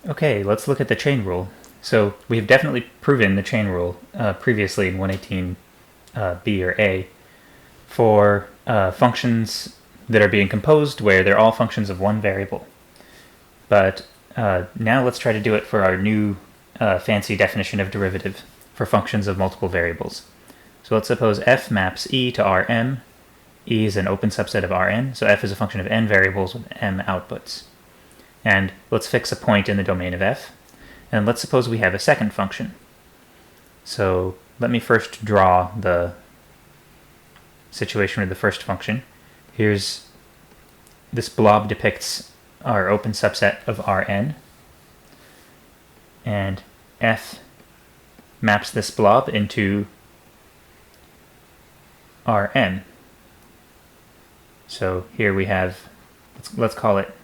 Okay, let's look at the chain rule. So we've definitely proven the chain rule previously in 118 B or A for functions that are being composed where they're all functions of one variable. But now let's try to do it for our new fancy definition of derivative for functions of multiple variables. So let's suppose f maps e to Rm. E is an open subset of Rn, so f is a function of n variables with m outputs. And let's fix a point in the domain of f. And let's suppose we have a second function. So let me first draw the situation with the first function. Here's this blob depicts our open subset of Rn. And f maps this blob into Rm. So here we have, let's call it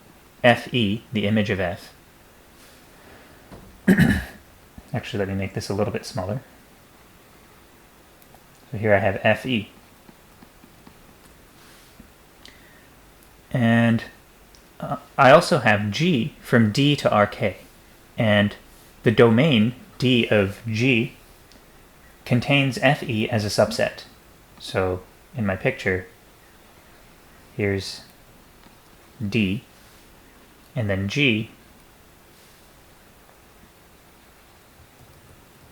Fe, the image of f. Actually, let me make this a little bit smaller. So here I have Fe. And I also have G from D to Rk. And the domain D of G contains Fe as a subset. So in my picture, here's D, and then G,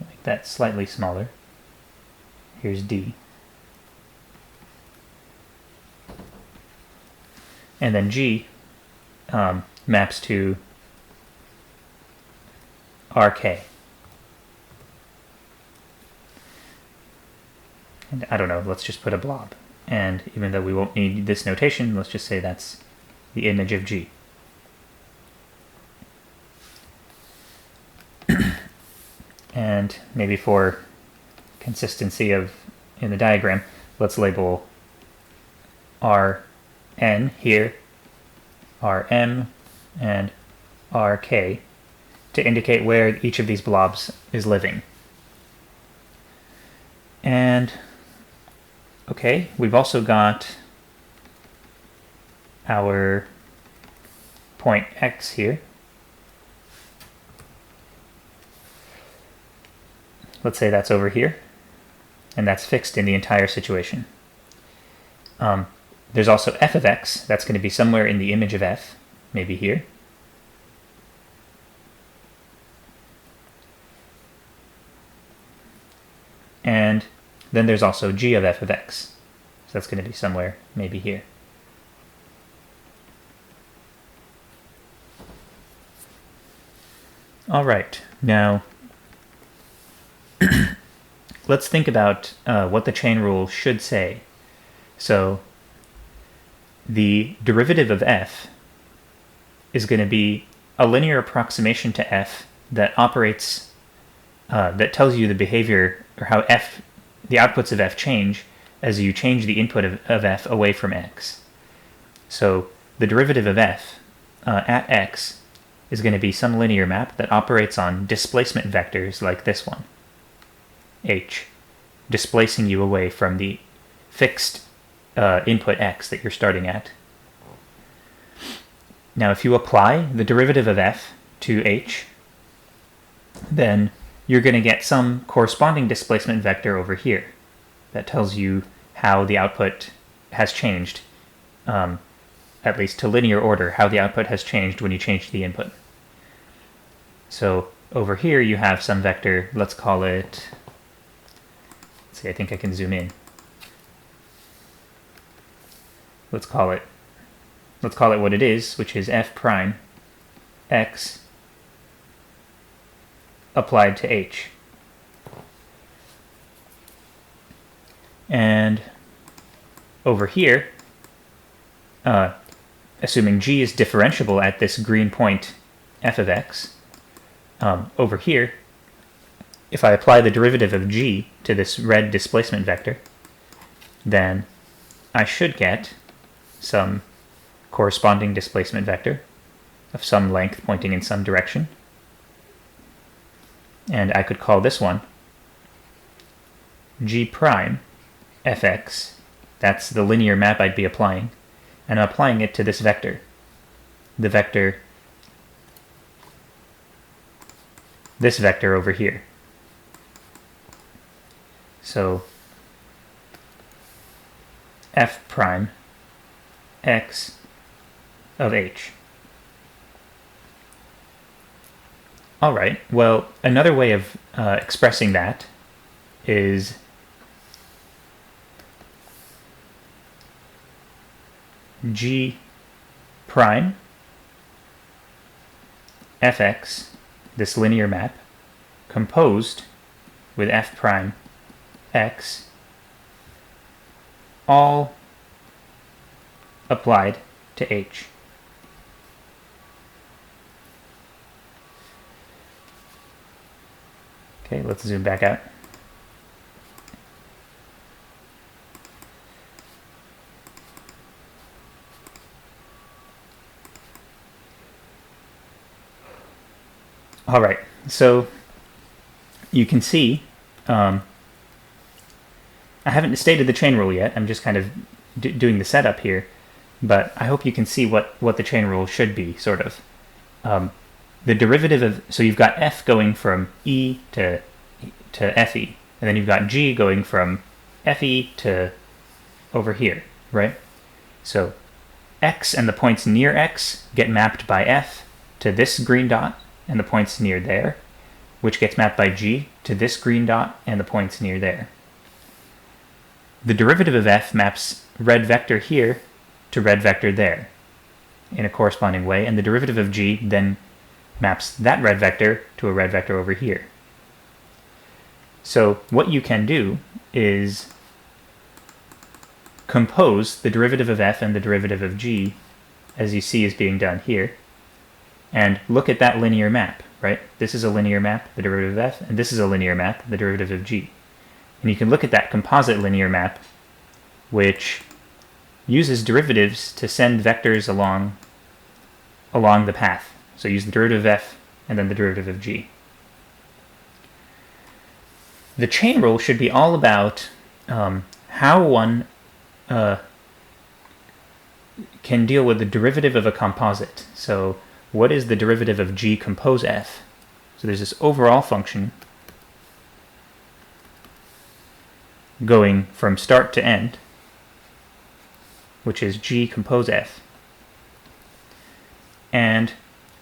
make that slightly smaller. Here's D. And then G maps to Rk. And I don't know, let's just put a blob. And even though we won't need this notation, let's just say that's the image of G. And maybe for consistency in the diagram, let's label Rn here, Rm, and Rk to indicate where each of these blobs is living. And okay, we've also got our point x here. Let's say that's over here, and that's fixed in the entire situation. There's also f of x, that's going to be somewhere in the image of f, maybe here. And then there's also g of f of x, so that's going to be somewhere maybe here. All right, now let's think about what the chain rule should say. So the derivative of f is going to be a linear approximation to f that operates, that tells you the behavior or how the outputs of f change as you change the input of f away from x. So the derivative of f at x is going to be some linear map that operates on displacement vectors like this one, h, displacing you away from the fixed input x that you're starting at. Now if you apply the derivative of f to h, then you're going to get some corresponding displacement vector over here that tells you how the output has changed, at least to linear order, how the output has changed when you change the input. So over here you have some vector, let's call it, let's see, I think I can zoom in. Let's call it what it is, which is f prime x applied to h. And over here, assuming g is differentiable at this green point f of x, over here, if I apply the derivative of g to this red displacement vector, then I should get some corresponding displacement vector of some length pointing in some direction. And I could call this one g prime fx. That's the linear map I'd be applying. And I'm applying it to this vector. The vector this vector over here. So f prime x of h. All right, well, another way of expressing that is g prime fx, this linear map, composed with f prime x, all applied to h. Okay, let's zoom back out. All right, so you can see, I haven't stated the chain rule yet. I'm just kind of doing the setup here, but I hope you can see what the chain rule should be, sort of. The derivative of, so you've got f going from e to fe, and then you've got g going from fe to over here, right? So x and the points near x get mapped by f to this green dot and the points near there, which gets mapped by g to this green dot and the points near there. The derivative of f maps red vector here to red vector there in a corresponding way, and the derivative of g then maps that red vector to a red vector over here. So what you can do is compose the derivative of f and the derivative of g, as you see is being done here, and look at that linear map, right? This is a linear map, the derivative of f, and this is a linear map, the derivative of g. And you can look at that composite linear map, which uses derivatives to send vectors along the path. So use the derivative of f and then the derivative of g. The chain rule should be all about how one can deal with the derivative of a composite. So what is the derivative of g compose f? So there's this overall function going from start to end, which is g compose f. And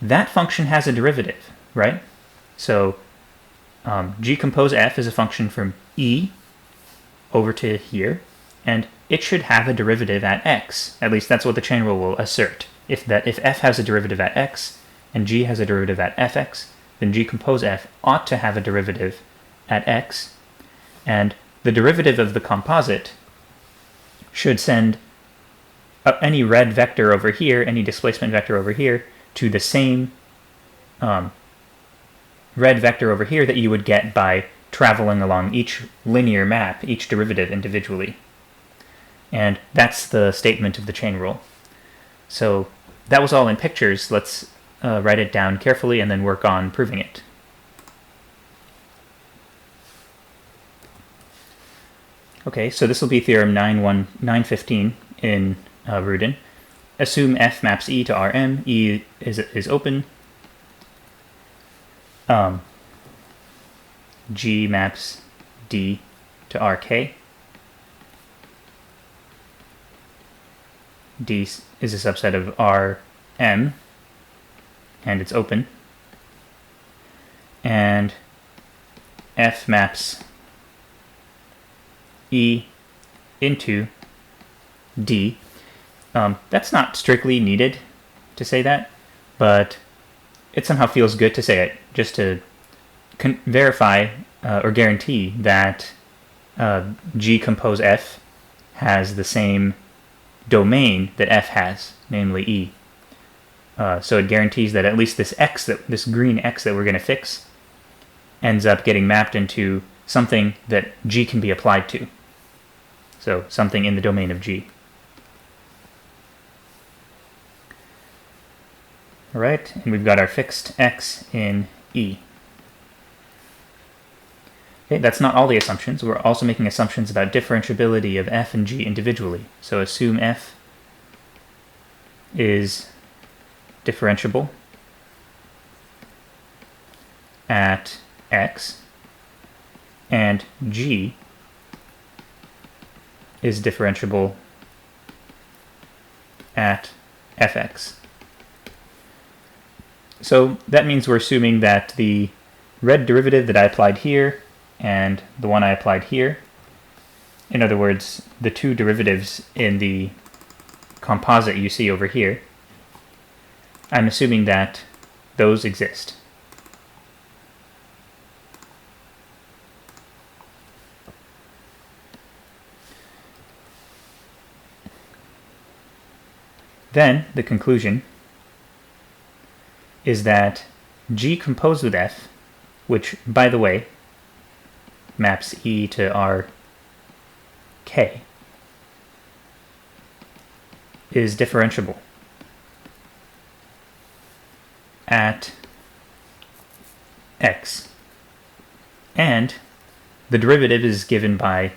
that function has a derivative, right? So g compose f is a function from e over to here, and it should have a derivative at x. At least that's what the chain rule will assert. If f has a derivative at x and g has a derivative at fx, then g compose f ought to have a derivative at x, and the derivative of the composite should send any red vector over here, any displacement vector over here, to the same red vector over here that you would get by traveling along each linear map, each derivative individually. And that's the statement of the chain rule. So that was all in pictures. Let's write it down carefully and then work on proving it. Okay, so this will be theorem 915 in Rudin. Assume f maps e to Rm, e is open. G maps d to Rk. D is a subset of Rm, and it's open. And f maps e into d. That's not strictly needed to say that, but it somehow feels good to say it, just to verify or guarantee that g compose f has the same domain that f has, namely e. So it guarantees that at least this x, this green x that we're going to fix, ends up getting mapped into something that g can be applied to. So something in the domain of g. All right, and we've got our fixed x in E. Okay, that's not all the assumptions. We're also making assumptions about differentiability of f and g individually. So assume f is differentiable at x, and g is differentiable at fx. So that means we're assuming that the red derivative that I applied here and the one I applied here, in other words, the two derivatives in the composite you see over here, I'm assuming that those exist. Then the conclusion is that G composed with F, which, by the way, maps E to R K, is differentiable at x, and the derivative is given by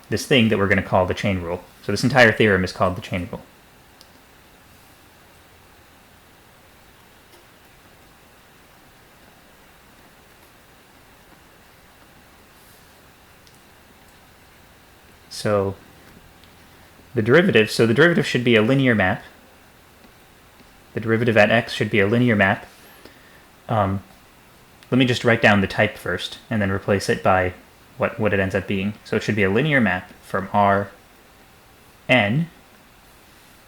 this thing that we're going to call the chain rule. So this entire theorem is called the chain rule. So the derivative should be a linear map. The derivative at x should be a linear map. Let me just write down the type first and then replace it by what it ends up being. So it should be a linear map from Rn,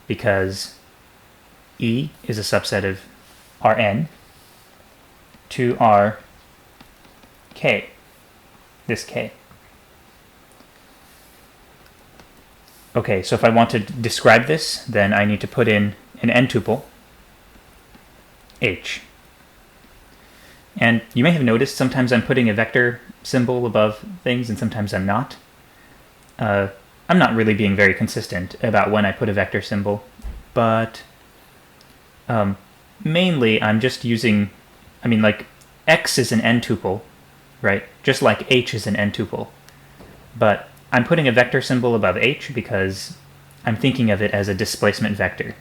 because E is a subset of Rn, to Rk, this k. Okay, so if I want to describe this, then I need to put in an n-tuple, h. And you may have noticed sometimes I'm putting a vector symbol above things and sometimes I'm not. I'm not really being very consistent about when I put a vector symbol, but mainly I'm just using, like x is an n-tuple, right? Just like h is an n-tuple. But I'm putting a vector symbol above h because I'm thinking of it as a displacement vector.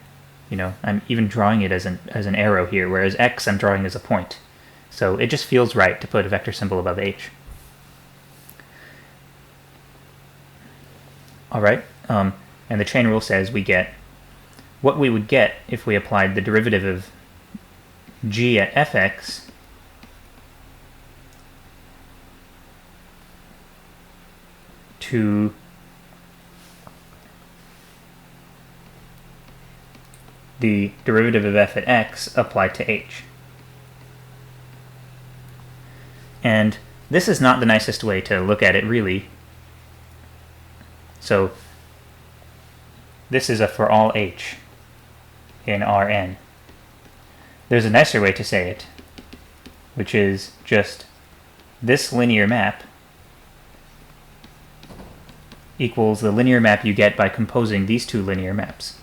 I'm even drawing it as an arrow here, whereas x I'm drawing as a point. So it just feels right to put a vector symbol above h. All right, and the chain rule says we get what we would get if we applied the derivative of g at fx to the derivative of f at x applied to h. And this is not the nicest way to look at it, really. So this is a for all h in Rn. There's a nicer way to say it, which is just this linear map equals the linear map you get by composing these two linear maps.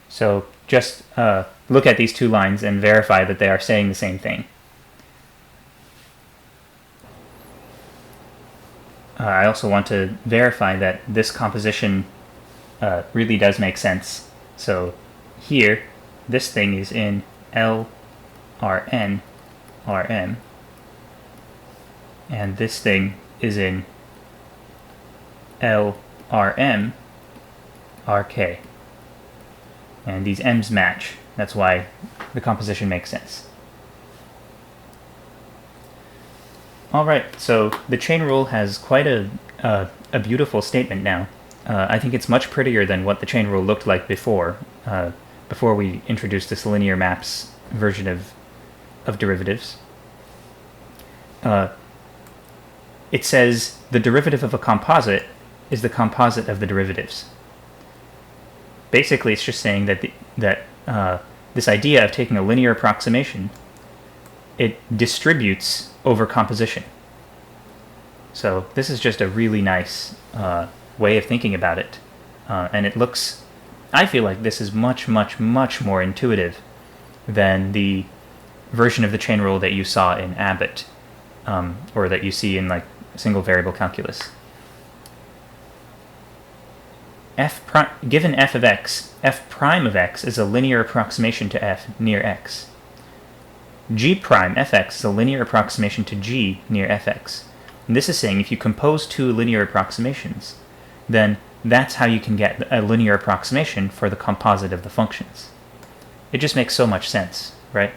So just look at these two lines and verify that they are saying the same thing. I also want to verify that this composition really does make sense. So here, this thing is in LRN Rm, and this thing is in LRM Rk. And these m's match. That's why the composition makes sense. All right, so the chain rule has quite a beautiful statement now. I think it's much prettier than what the chain rule looked like before we introduced this linear maps version of derivatives. It says the derivative of a composite is the composite of the derivatives. Basically, it's just saying that this idea of taking a linear approximation, it distributes over composition. So this is just a really nice way of thinking about it. And it looks, I feel like this is much, much, much more intuitive than the version of the chain rule that you saw in Abbott, or that you see in like single variable calculus. given f of x, f prime of x is a linear approximation to f near x. G prime fx is a linear approximation to g near fx. And this is saying if you compose two linear approximations, then that's how you can get a linear approximation for the composite of the functions. It just makes so much sense, right?